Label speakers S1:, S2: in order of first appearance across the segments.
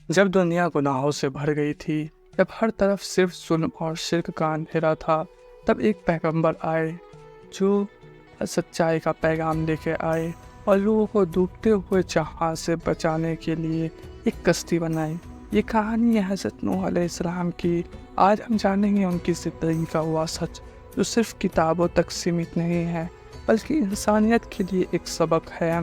S1: جب دنیا گناہوں سے بھر گئی تھی، جب ہر طرف صرف ظلم اور شرک کا اندھیرا تھا، تب ایک پیغمبر آئے جو سچائی کا پیغام لے کے آئے اور لوگوں کو ڈوبتے ہوئے جہاز سے بچانے کے لیے ایک کشتی بنائی۔ یہ کہانی ہے حضرت نوح علیہ السلام کی۔ آج ہم جانیں گے ان کی زندگی کا وہ سچ جو صرف کتابوں تک سیمت نہیں ہے بلکہ انسانیت کے لیے ایک سبق ہے۔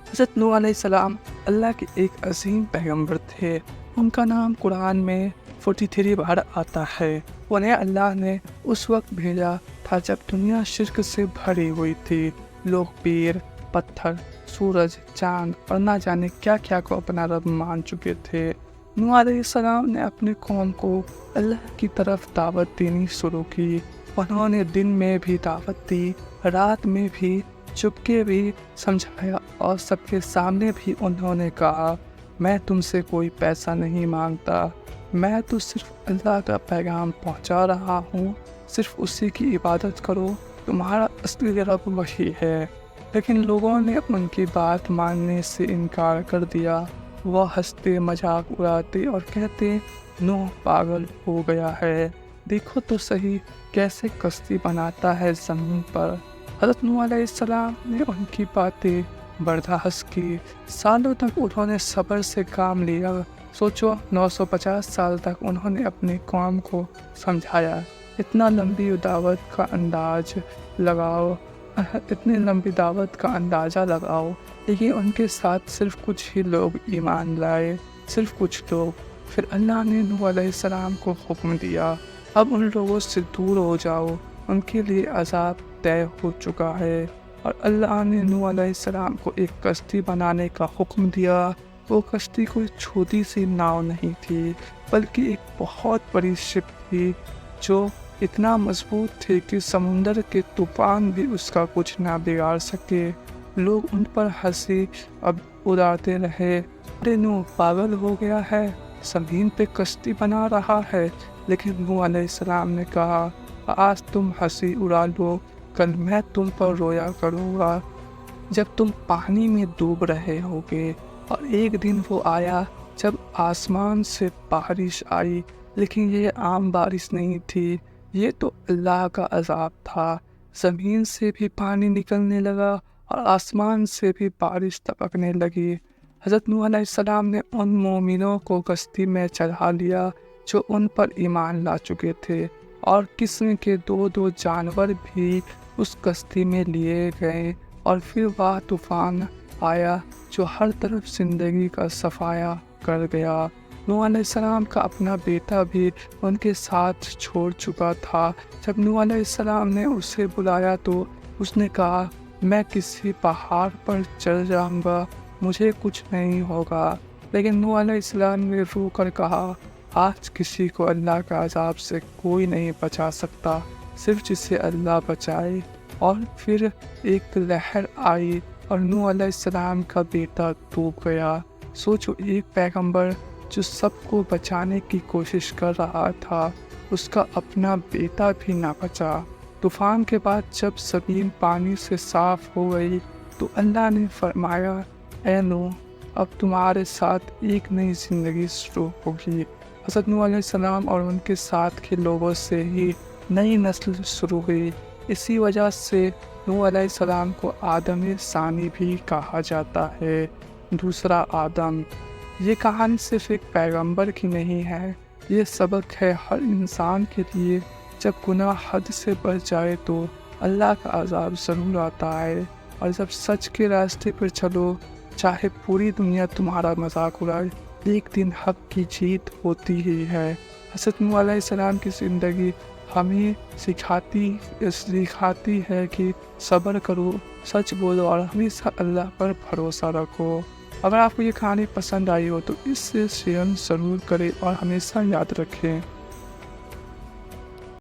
S1: حضرت نوح علیہ السلام اللہ کے ایک عظیم پیغمبر تھے۔ ان کا نام قرآن میں 43 بار آتا ہے۔ انہیں اللہ نے اس وقت بھیجا تھا جب دنیا شرک سے بھری ہوئی تھی۔ لوگ پیر، پتھر، سورج، چاند اور نہ جانے کیا کیا کو اپنا رب مان چکے تھے۔ نوح علیہ السلام نے اپنی قوم کو اللہ کی طرف دعوت دینی شروع کی۔ انہوں نے دن میں بھی دعوت دی، رات میں بھی، چپکے بھی سمجھایا اور سب کے سامنے بھی انہوں نے کہا، میں تم سے کوئی پیسہ نہیں مانگتا، میں تو صرف اللہ کا پیغام پہنچا رہا ہوں، صرف اسی کی عبادت کرو، تمہارا اصلی رب وہی ہے۔ لیکن لوگوں نے ان کی بات ماننے سے انکار کر دیا۔ وہ ہنستے، مذاق اڑاتے اور کہتے، نوح پاگل ہو گیا ہے، دیکھو تو صحیح کیسے کشتی بناتا ہے زمین پر۔ حضرت نوح علیہ السلام نے ان کی باتیں برداشت کی۔ سالوں تک انہوں نے صبر سے کام لیا۔ سوچو، 950 سال تک انہوں نے اپنی قوم کو سمجھایا۔ اتنی لمبی دعوت کا اندازہ لگاؤ، لیکن ان کے ساتھ صرف کچھ ہی لوگ ایمان لائے، صرف کچھ لوگ۔ پھر اللہ نے نوح علیہ السلام کو حکم دیا، اب ان لوگوں سے دور ہو جاؤ، ان کے لیے عذاب طے ہو چکا ہے۔ اور اللہ نے نوح علیہ السلام کو ایک کشتی بنانے کا حکم دیا۔ وہ کشتی کوئی چھوٹی سی ناؤ نہیں تھی، بلکہ ایک بہت بڑی شپ تھی جو اتنا مضبوط تھی کہ سمندر کے طوفان بھی اس کا کچھ نہ بگاڑ سکے۔ لوگ ان پر ہنسی اڑاتے رہے، ارے نوح پاگل ہو گیا ہے، زمین پہ کشتی بنا رہا ہے۔ لیکن نوح علیہ السلام نے کہا، آج تم ہنسی اڑا لو، کل میں تم پر رویا کروں گا جب تم پانی میں ڈوب رہے ہوگے۔ اور ایک دن وہ آیا جب آسمان سے بارش آئی، لیکن یہ عام بارش نہیں تھی، یہ تو اللہ کا عذاب تھا۔ زمین سے بھی پانی نکلنے لگا اور آسمان سے بھی بارش ٹپکنے لگی۔ حضرت نوح علیہ السلام نے ان مومنوں کو کشتی میں چڑھا لیا جو ان پر ایمان لا چکے تھے، اور قسم کے 2 جانور بھی اس کشتی میں لیے گئے۔ اور پھر وہ طوفان آیا جو ہر طرف زندگی کا صفایا کر گیا۔ نوح علیہ السلام کا اپنا بیٹا بھی ان کے ساتھ چھوڑ چکا تھا۔ جب نوح علیہ السلام نے اسے بلایا تو اس نے کہا، میں کسی پہاڑ پر چڑھ جاؤں گا، مجھے کچھ نہیں ہوگا۔ لیکن نوح علیہ السلام نے رو کر کہا، آج کسی کو اللہ کا عذاب سے کوئی نہیں بچا سکتا، صرف جسے اللہ بچائے۔ اور پھر ایک لہر آئی اور نوح علیہ السلام کا بیٹا ڈوب گیا۔ سوچو، ایک پیغمبر جو سب کو بچانے کی کوشش کر رہا تھا، اس کا اپنا بیٹا بھی نہ بچا۔ طوفان کے بعد جب زمین پانی سے صاف ہو گئی تو اللہ نے فرمایا، اے نوح، اب تمہارے ساتھ ایک نئی زندگی شروع ہوگی۔ حضرت نوح علیہ السلام اور ان کے ساتھ کے لوگوں سے ہی نئی نسل شروع ہوئی۔ اسی وجہ سے نوح علیہ السلام کو آدم ثانی بھی کہا جاتا ہے، دوسرا آدم۔ یہ کہانی صرف ایک پیغمبر کی نہیں ہے، یہ سبق ہے ہر انسان کے لیے۔ جب گناہ حد سے بڑھ جائے تو اللہ کا عذاب ضرور آتا ہے، اور جب سچ کے راستے پر چلو، چاہے پوری دنیا تمہارا مذاق اڑائے، ایک دن حق کی جیت ہوتی ہی ہے۔ حضرت نوح علیہ السلام کی زندگی ہمیں سکھاتی ہے کہ صبر کرو، سچ بولو اور ہمیشہ اللہ پر بھروسہ رکھو۔ اگر آپ کو یہ کہانی پسند آئی ہو تو اس سے شیئر ضرور کریں اور ہمیشہ یاد رکھیں